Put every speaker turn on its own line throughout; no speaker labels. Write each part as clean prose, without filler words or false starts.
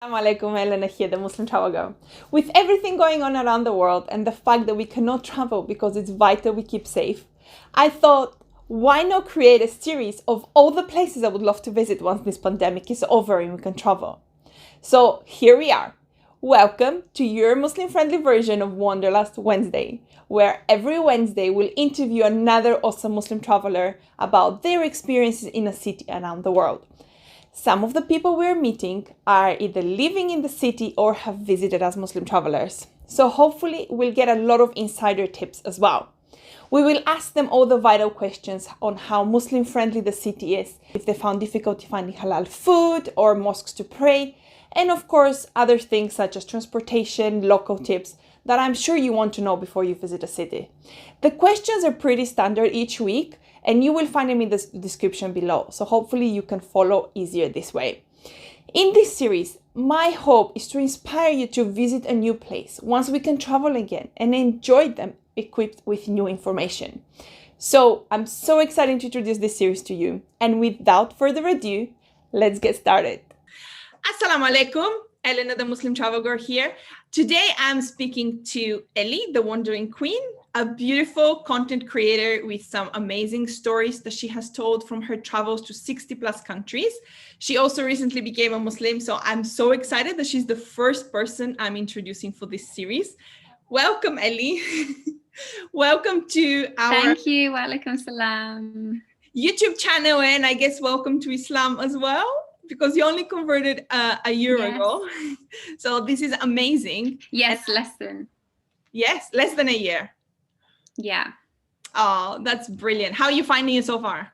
Assalamu alaikum, Elena here, the Muslim Travel Girl. With everything going on around the world and the fact that we cannot travel because it's vital we keep safe, I thought, why not create a series of all the places I would love to visit once this pandemic is over and we can travel? So here we are. Welcome to your Muslim-friendly version of Wanderlust Wednesday, where every Wednesday we'll interview another awesome Muslim traveler about their experiences in a city around the world. Some of the people we're meeting are either living in the city or have visited as Muslim travelers. So hopefully we'll get a lot of insider tips as well. We will ask them all the vital questions on how Muslim friendly the city is, if they found difficulty finding halal food or mosques to pray, and of course other things such as transportation, local tips that I'm sure you want to know before you visit a city. The questions are pretty standard each week, and you will find them in the description below, so hopefully you can follow easier this way. In this series, my hope is to inspire you to visit a new place once we can travel again and enjoy them equipped with new information. So I'm so excited to introduce this series to you, and without further ado, let's get started. Assalamu alaikum, Elena the Muslim Travel Girl here. Today I'm speaking to Ellie the Wandering Quinn, a beautiful content creator with some amazing stories that she has told from her travels to 60 plus countries. She also recently became a Muslim, so I'm so excited that she's the first person I'm introducing for this series. Welcome, Ellie. Welcome to our
Thank you. Walaikum salam.
YouTube channel, and I guess welcome to Islam as well, because you only converted a year ago. So this is amazing.
Yes, less than
a year.
Yeah.
Oh, that's brilliant. How are you finding it so far?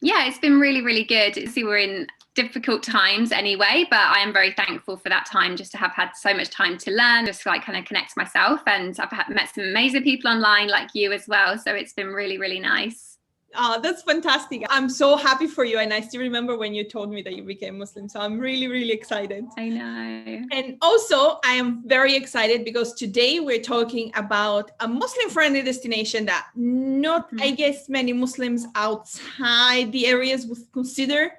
Yeah, it's been really, really good. See, we're in difficult times anyway, but I am very thankful for that time, just to have had so much time to learn, just like kind of connect myself. And I've met some amazing people online like you as well. So it's been really, really nice.
Oh, that's fantastic. I'm so happy for you. And I still remember when you told me that you became Muslim. So I'm really, really excited.
I know.
And also, I am very excited because today we're talking about a Muslim-friendly destination that I guess, many Muslims outside the areas would consider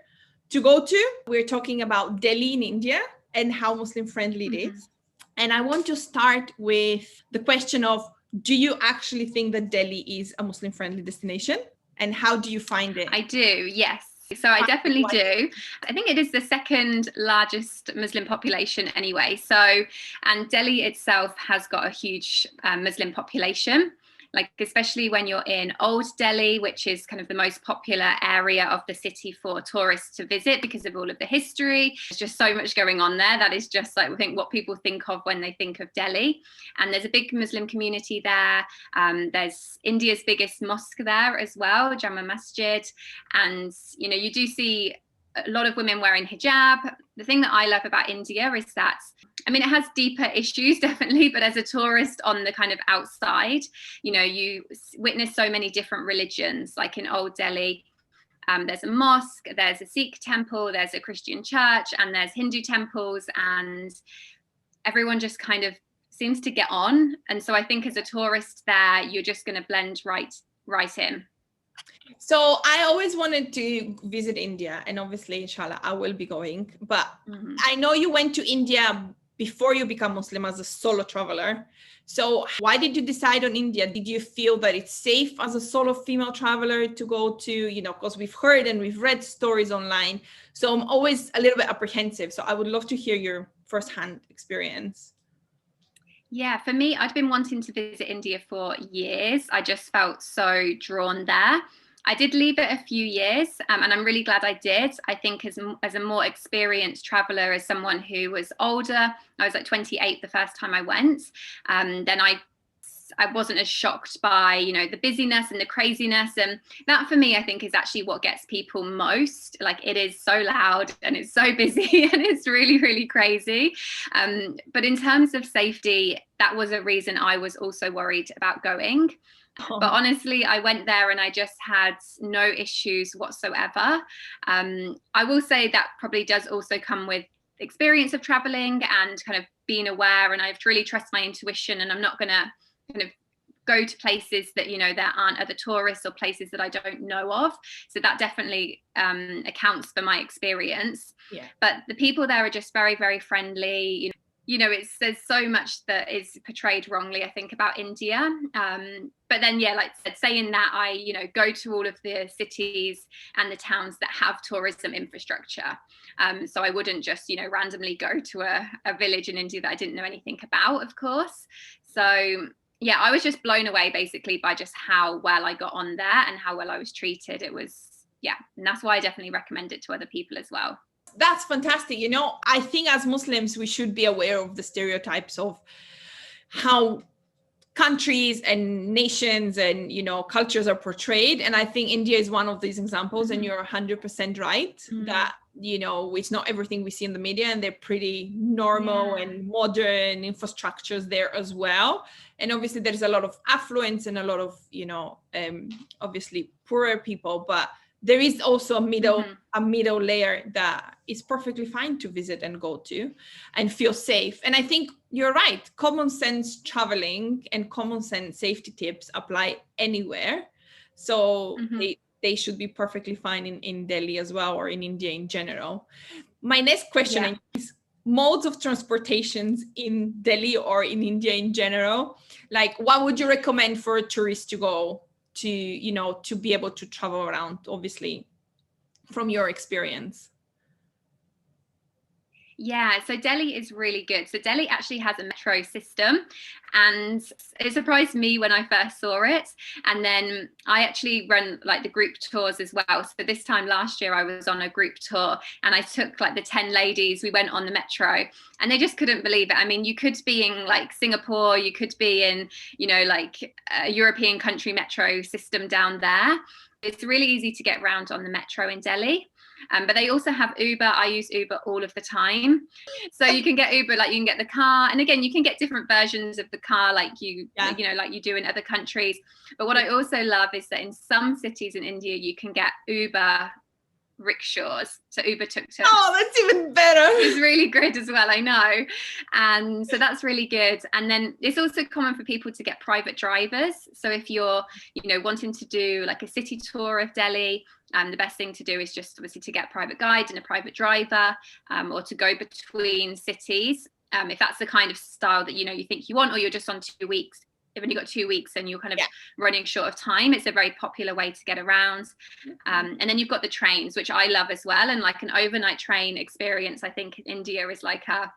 to go to. We're talking about Delhi in India and how Muslim-friendly it is. And I want to start with the question of, do you actually think that Delhi is a Muslim-friendly destination? And how do you find it?
I do, yes. So I definitely do. I think it is the second largest Muslim population anyway. So, and Delhi itself has got a huge Muslim population. Like, especially when you're in Old Delhi, which is kind of the most popular area of the city for tourists to visit because of all of the history. There's just so much going on there. That is just like, I think, what people think of when they think of Delhi. And there's a big Muslim community there. There's India's biggest mosque there as well, Jama Masjid. And, you know, you do see a lot of women wearing hijab. The thing that I love about India is that, I mean, it has deeper issues, definitely, but as a tourist on the kind of outside, you know, you witness so many different religions. Like in Old Delhi, there's a mosque, there's a Sikh temple, there's a Christian church, and there's Hindu temples, and everyone just kind of seems to get on. And so I think as a tourist there, you're just going to blend right in.
So I always wanted to visit India, and obviously, inshallah, I will be going. But I know you went to India before you become Muslim as a solo traveler. So why did you decide on India? Did you feel that it's safe as a solo female traveler to go to, you know, because we've heard and we've read stories online. So I'm always a little bit apprehensive. So I would love to hear your firsthand experience.
Yeah, for me, I'd been wanting to visit India for years. I just felt so drawn there. I did leave it a few years, and I'm really glad I did. I think as a more experienced traveler, as someone who was older, I was like 28 the first time I went, then I wasn't as shocked by, you know, the busyness and the craziness. And that for me, I think, is actually what gets people most. Like, it is so loud and it's so busy and it's really, really crazy. But in terms of safety, that was a reason I was also worried about going. But honestly, I went there and I just had no issues whatsoever. I will say that probably does also come with experience of traveling and kind of being aware, and I have to really trust my intuition, and I'm not going to kind of go to places that, you know, there aren't other tourists or places that I don't know of. So that definitely accounts for my experience.
Yeah.
But the people there are just very, very friendly. You know, there's so much that is portrayed wrongly, I think, about India. But then, yeah, like I said, saying that, I, you know, go to all of the cities and the towns that have tourism infrastructure. So I wouldn't just, you know, randomly go to a village in India that I didn't know anything about, of course. So yeah, I was just blown away basically by just how well I got on there and how well I was treated. It was, yeah, and that's why I definitely recommend it to other people as well.
That's fantastic. You know, I think as Muslims, we should be aware of the stereotypes of how countries and nations and, you know, cultures are portrayed. And I think India is one of these examples. And you're 100% right that, you know, it's not everything we see in the media, and they're pretty normal and modern infrastructures there as well. And obviously there's a lot of affluence and a lot of, you know, obviously poorer people, but there is also a middle layer that is perfectly fine to visit and go to and feel safe. And I think you're right. Common sense traveling and common sense safety tips apply anywhere. So they should be perfectly fine in Delhi as well, or in India in general. My next question is modes of transportations in Delhi or in India in general. Like, what would you recommend for a tourist to go to, you know, to be able to travel around, obviously, from your experience?
Yeah, so Delhi is really good. So Delhi actually has a metro system, and it surprised me when I first saw it. And then I actually run like the group tours as well. So this time last year, I was on a group tour, and I took like the 10 ladies, we went on the metro, and they just couldn't believe it. I mean, you could be in like Singapore, you could be in, you know, like a European country metro system down there. It's really easy to get around on the metro in Delhi. But they also have Uber. I use Uber all of the time. So you can get Uber, like you can get the car. And again, you can get different versions of the car like you know, like you do in other countries. But what I also love is that in some cities in India, you can get Uber rickshaws, so Uber tuk-tuk.
Oh, that's even better.
It's really good as well, I know. And so that's really good. And then it's also common for people to get private drivers. So if you're, you know, wanting to do like a city tour of Delhi, the best thing to do is just obviously to get a private guide and a private driver, or to go between cities, if that's the kind of style that, you know, you think you want, or you're just on 2 weeks. You've only got 2 weeks and you're kind of running short of time. It's a very popular way to get around. And then you've got the trains, which I love as well. And like an overnight train experience, I think in India is like a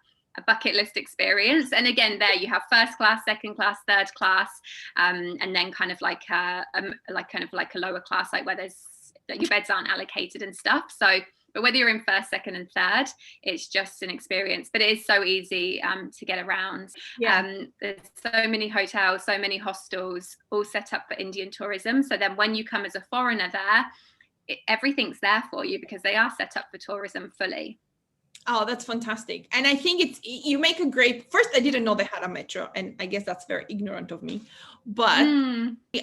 bucket list experience. And again, there you have first class, second class, third class, and then kind of like a lower class, like where your beds aren't allocated and stuff. So, but whether you're in first, second, and third, it's just an experience. But it is so easy to get around. There's so many hotels, so many hostels, all set up for Indian tourism. So then when you come as a foreigner there, everything's there for you because they are set up for tourism fully.
Oh, that's fantastic. And I think you make a great, first, I didn't know they had a metro, and I guess that's very ignorant of me, but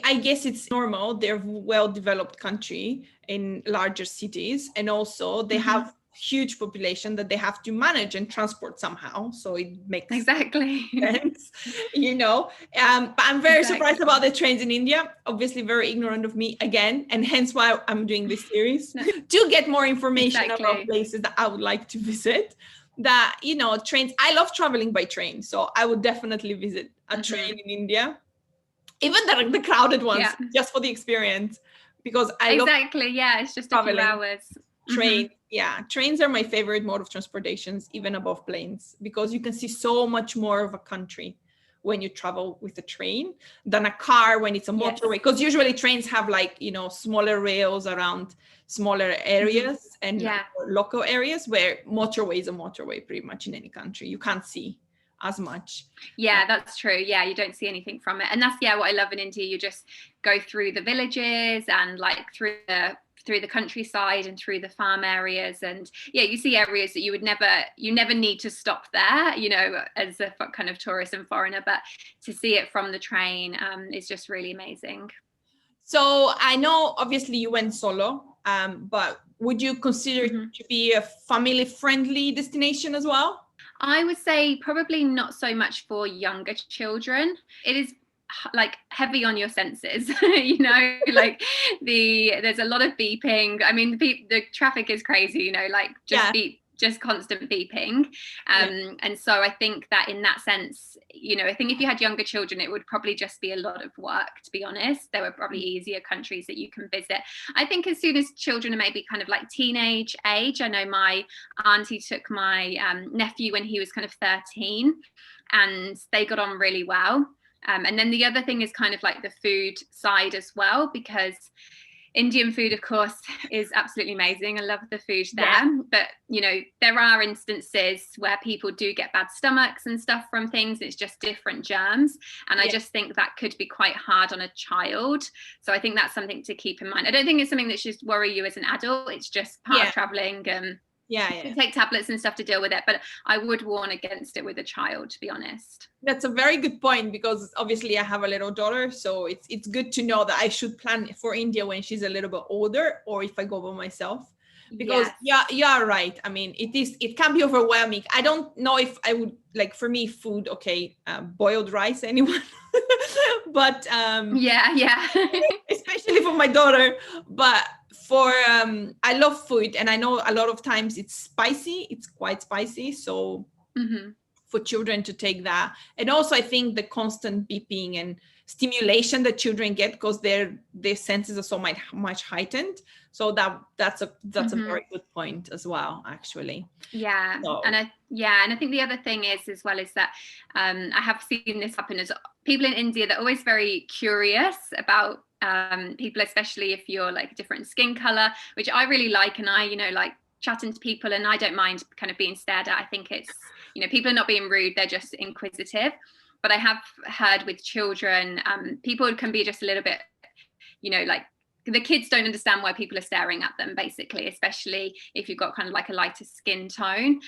I guess it's normal. They're a well-developed country in larger cities, and also they have huge population that they have to manage and transport somehow. So it makes sense, you know. But I'm very surprised about the trains in India. Obviously, very ignorant of me again, and hence why I'm doing this series to get more information about places that I would like to visit. That, you know, trains. I love traveling by train, so I would definitely visit a train in India, even the crowded ones, just for the experience, because I love
it's just traveling. A few hours.
Train, trains are my favorite mode of transportations, even above planes, because you can see so much more of a country when you travel with a train than a car when it's a motorway. Because usually trains have, like, you know, smaller rails around smaller areas and local areas, where motorway is a motorway pretty much in any country. You can't see as much.
Yeah, that's true. Yeah, you don't see anything from it. And that's what I love in India. You just go through the villages and like through the countryside and through the farm areas, and you see areas that you never need to stop there, you know, as a kind of tourist and foreigner, but to see it from the train is just really amazing.
So I know obviously you went solo, but would you consider it to be a family friendly destination as well?
I would say probably not so much for younger children. It is like heavy on your senses, you know, like there's a lot of beeping. I mean, the traffic is crazy, you know, like just constant beeping. And so I think that in that sense, you know, I think if you had younger children, it would probably just be a lot of work, to be honest. There were probably easier countries that you can visit. I think as soon as children are maybe kind of like teenage age, I know my auntie took my nephew when he was kind of 13, and they got on really well. And then the other thing is kind of like the food side as well, because Indian food, of course, is absolutely amazing. I love the food there. But, you know, there are instances where people do get bad stomachs and stuff from things. It's just different germs. And I just think that could be quite hard on a child. So I think that's something to keep in mind. I don't think it's something that should worry you as an adult. It's just part of traveling. You take tablets and stuff to deal with it, but I would warn against it with a child, to be honest.
That's a very good point, because obviously I have a little daughter, so it's good to know that I should plan for India when she's a little bit older, or if I go by myself, because you are right. I mean, it can be overwhelming. I don't know if I would, like, for me, food, boiled rice, anyone, but especially for my daughter, but for I love food, and I know a lot of times it's quite spicy, so for children to take that. And also I think the constant beeping and stimulation that children get, because their senses are so much heightened, so that's a very good point as well, actually.
And I think the other thing is as well is that I have seen this happen as people in India, they're always very curious about people, especially if you're like a different skin color, which I really like. And I, you know, like chatting to people, and I don't mind kind of being stared at. I think it's, you know, people are not being rude, they're just inquisitive. But I have heard with children, people can be just a little bit, you know, like the kids don't understand why people are staring at them, basically, especially if you've got kind of like a lighter skin tone.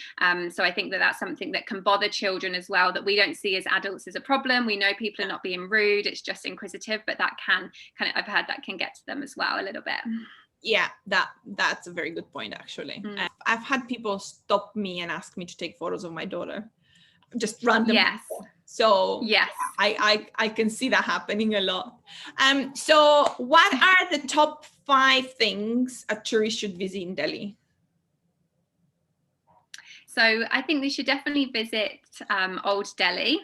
So I think that that's something that can bother children as well, that we don't see as adults as a problem. We know people are not being rude, it's just inquisitive, but that can kind of, I've heard that can get to them as well a little bit.
Yeah, that's a very good point, actually. I've had people stop me and ask me to take photos of my daughter, just random people. So I can see that happening a lot. So what are the top 5 things a tourist should visit in Delhi?
So I think they should definitely visit Old Delhi.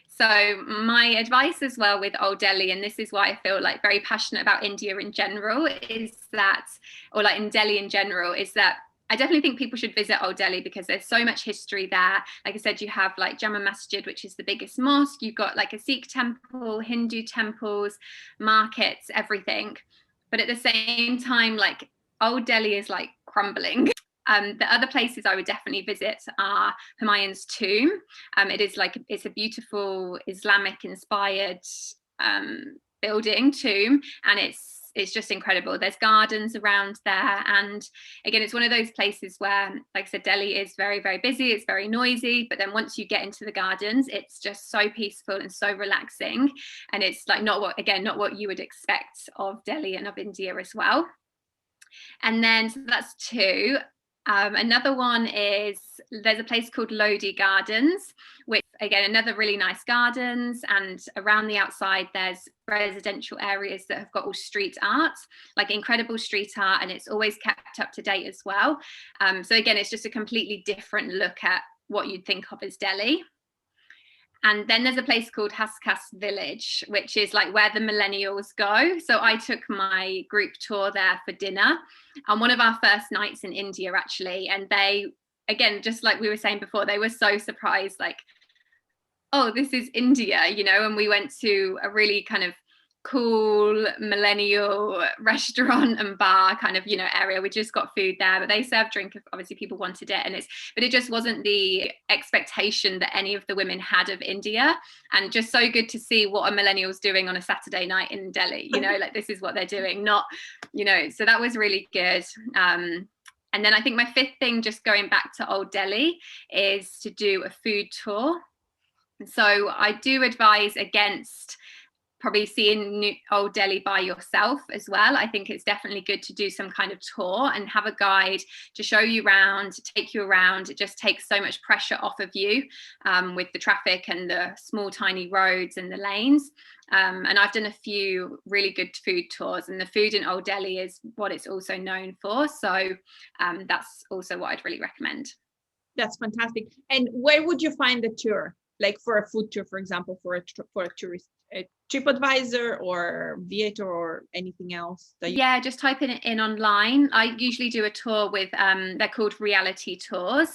So my advice as well with Old Delhi, and this is why I feel like very passionate about India in general, is that, or like in Delhi in general, is that I definitely think people should visit Old Delhi because there's so much history there. Like I said, you have like Jama Masjid, which is the biggest mosque. You've got like a Sikh temple, Hindu temples, markets, everything. But at the same time, like Old Delhi is like crumbling. The other places I would definitely visit are Humayun's tomb. It's a beautiful Islamic inspired building tomb, and it's just incredible. There's gardens around there, and again, it's one of those places where, like I said, Delhi is very, very busy, it's very noisy, but then once you get into the gardens, it's just so peaceful and so relaxing, and it's like not what you would expect of Delhi and of India as well. And then so that's 2. Another one is there's a place called Lodi Gardens, which again, another really nice gardens, and around the outside there's residential areas that have got all street art, like incredible street art, and it's always kept up to date as well. So again, it's just a completely different look at what you'd think of as Delhi. And then there's a place called Haskas Village, which is like where the millennials go. So I took my group tour there for dinner on one of our first nights in India, actually. And they, again, just like we were saying before, they were so surprised, like, oh, this is India, you know. And we went to a really kind of cool millennial restaurant and bar kind of, you know, area. We just got food there, but they served drink if obviously people wanted it, but it just wasn't the expectation that any of the women had of India. And just so good to see what a millennial's doing on a Saturday night in Delhi, you know, like this is what they're doing, not, you know, so that was really good. And then I think my 5th thing, just going back to Old Delhi, is to do a food tour. So I do advise against probably seeing Old Delhi by yourself as well. I think it's definitely good to do some kind of tour and have a guide to show you around, to take you around. It just takes so much pressure off of you with the traffic and the small tiny roads and the lanes. And I've done a few really good food tours, and the food in Old Delhi is what it's also known for. So that's also what I'd really recommend.
That's fantastic. And where would you find the tour? Like for a food tour, for example, for a tourist, a TripAdvisor or Viator or anything else?
Yeah, just type it in online. I usually do a tour with, they're called reality tours,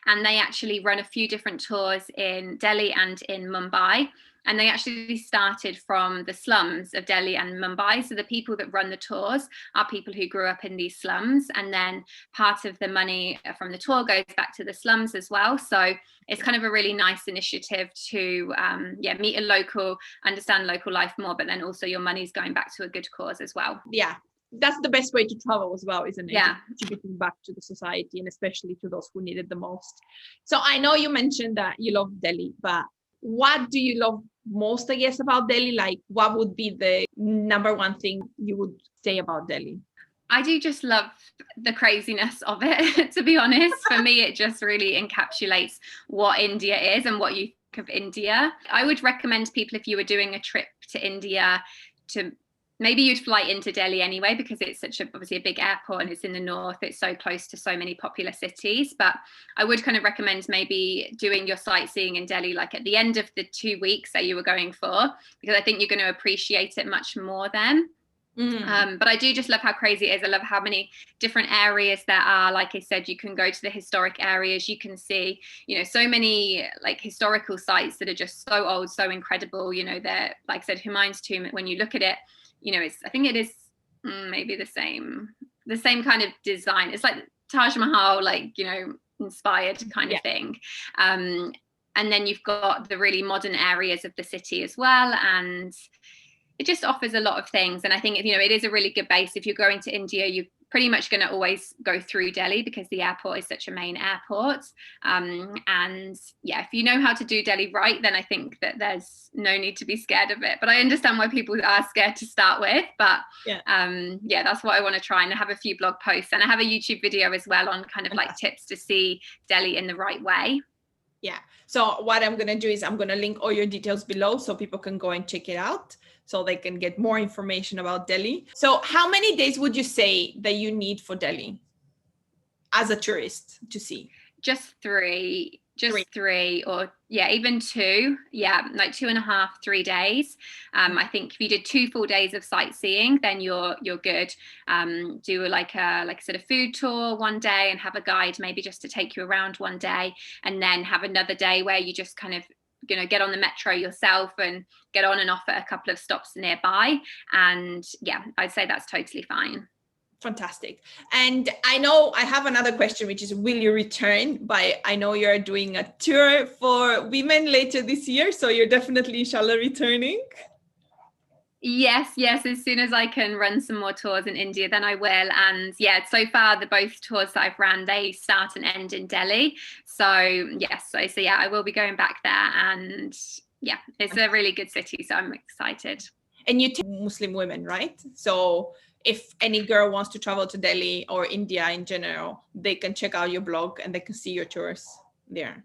and they actually run a few different tours in Delhi and in Mumbai. And they actually started from the slums of Delhi and Mumbai. So the people that run the tours are people who grew up in these slums. And then part of the money from the tour goes back to the slums as well. So it's kind of a really nice initiative to meet a local, understand local life more, but then also your money's going back to a good cause as well.
Yeah, that's the best way to travel as well, isn't it?
Yeah.
Contributing back to the society, and especially to those who need it the most. So I know you mentioned that you love Delhi, but what do you love most, I guess, about Delhi? Like, what would be the number one thing you would say about Delhi?
I do just love the craziness of it, to be honest. For me, it just really encapsulates what India is and what you think of India. I would recommend people, if you were doing a trip to India, to maybe you'd fly into Delhi anyway, because it's obviously a big airport and it's in the north. It's so close to so many popular cities. But I would kind of recommend maybe doing your sightseeing in Delhi, like at the end of the 2 weeks that you were going for, because I think you're going to appreciate it much more then. But I do just love how crazy it is. I love how many different areas there are. Like I said, you can go to the historic areas. You can see, so many like historical sites that are just so old, so incredible. They're, like I said, Humayun's tomb, when you look at it, I think it is maybe the same kind of design. It's like Taj Mahal, like, inspired kind of thing. And then you've got the really modern areas of the city as well. And it just offers a lot of things. And I think, it is a really good base. If you're going to India, you're pretty much going to always go through Delhi because the airport is such a main airport. And yeah, if you know how to do Delhi right, then I think that there's no need to be scared of it. But I understand why people are scared to start with. But that's what I want to try. And I have a few blog posts, and I have a YouTube video as well on kind of like tips to see Delhi in the right way.
Yeah. So what I'm going to do is I'm going to link all your details below so people can go and check it out, so they can get more information about Delhi. So how many days would you say that you need for Delhi as a tourist to see?
Just three, or even 2. Yeah, like 2.5, 3 days. I think if you did 2 full days of sightseeing, then you're good. Do like I said, a food tour one day and have a guide maybe just to take you around one day, and then have another day where you just kind of get on the metro yourself and get on and off at a couple of stops nearby. And yeah, I'd say that's totally fine.
Fantastic. And I know I have another question, which is, will you return? But I know you're doing a tour for women later this year, so you're definitely, inshallah, returning.
Yes. As soon as I can run some more tours in India, then I will. And yeah, so far both tours that I've ran, they start and end in Delhi. So yes, so yeah, I will be going back there. And yeah, it's a really good city, so I'm excited.
And you take Muslim women, right? So if any girl wants to travel to Delhi or India in general, they can check out your blog and they can see your tours there.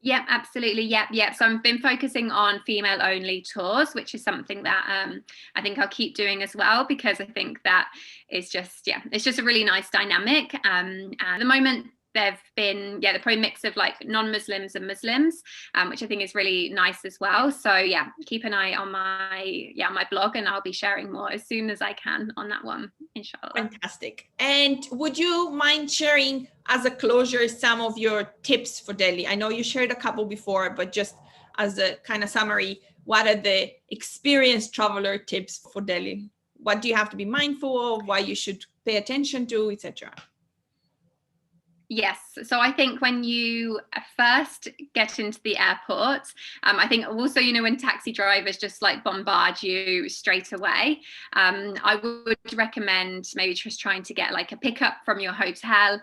Yeah, absolutely. Yeah. So I've been focusing on female only tours, which is something that I think I'll keep doing as well, because I think that it's just a really nice dynamic. And at the moment, there've been the probably mix of like non-Muslims and Muslims, which I think is really nice as well. So yeah, keep an eye on my blog, and I'll be sharing more as soon as I can on that one, inshallah.
Fantastic. And would you mind sharing, as a closure, some of your tips for Delhi? I know you shared a couple before, but just as a kind of summary, what are the experienced traveler tips for Delhi? What do you have to be mindful of? Why you should pay attention to, etc.?
Yes. So I think when you first get into the airport, I think also, when taxi drivers just like bombard you straight away, I would recommend maybe just trying to get like a pickup from your hotel,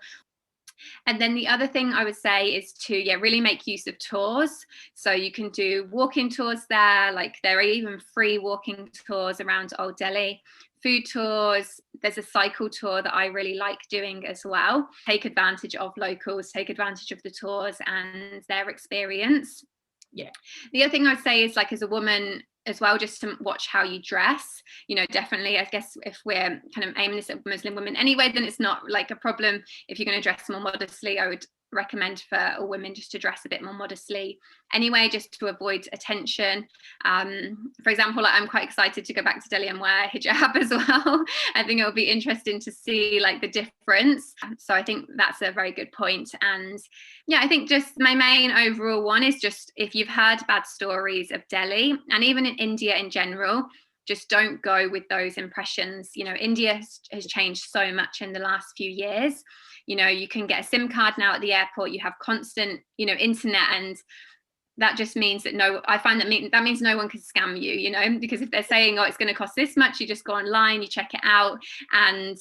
And then the other thing I would say is to really make use of tours. So you can do walking tours there, like there are even free walking tours around Old Delhi, food tours. There's a cycle tour that I really like doing as well. Take advantage of locals, take advantage of the tours and their experience.
Yeah.
The other thing I'd say is, like, as a woman as well, just to watch how you dress. Definitely, I guess if we're kind of aiming this at Muslim women anyway, then it's not like a problem if you're going to dress more modestly. I would recommend for a woman just to dress a bit more modestly anyway, just to avoid attention. For example, like, I'm quite excited to go back to Delhi and wear hijab as well. I think it'll be interesting to see like the difference. So I think that's a very good point. And yeah, I think just my main overall one is just, if you've heard bad stories of Delhi and even in India in general, just don't go with those impressions. India has changed so much in the last few years. You can get a SIM card now at the airport, you have constant, internet, and that just means that I find that means no one can scam you, because if they're saying, oh, it's going to cost this much, you just go online, you check it out, and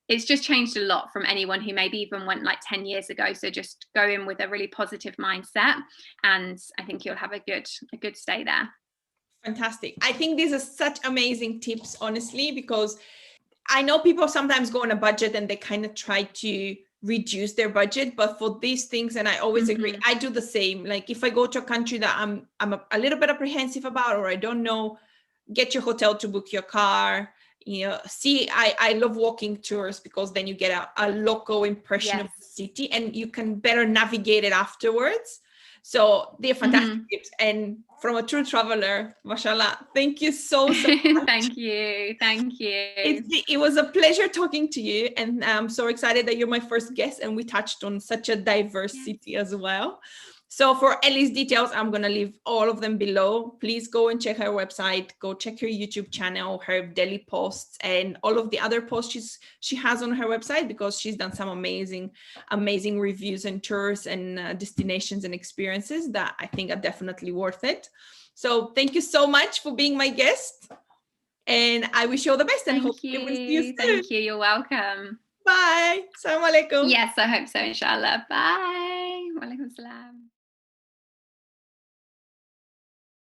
it's just changed a lot from anyone who maybe even went like 10 years ago. So just go in with a really positive mindset, and I think you'll have a good stay there.
Fantastic. I think these are such amazing tips, honestly, because I know people sometimes go on a budget and they kind of try to reduce their budget, but for these things, and I always agree, I do the same. Like if I go to a country that I'm a little bit apprehensive about, or I don't know, get your hotel to book your car. I love walking tours, because then you get a local impression of the city and you can better navigate it afterwards. So they're fantastic tips. And from a true traveler, mashallah, thank you so much.
Thank you.
It was a pleasure talking to you, and I'm so excited that you're my first guest and we touched on such a diverse city as well. So for Ellie's details, I'm going to leave all of them below. Please go and check her website, go check her YouTube channel, her Delhi posts, and all of the other posts she has on her website, because she's done some amazing reviews and tours and destinations and experiences that I think are definitely worth it. So thank you so much for being my guest, and I wish you all the best. And hopefully we'll see you soon.
Thank you. You're welcome.
Bye. Assalamu alaikum.
Yes, I hope so, inshallah. Bye. Wa alaikum salam.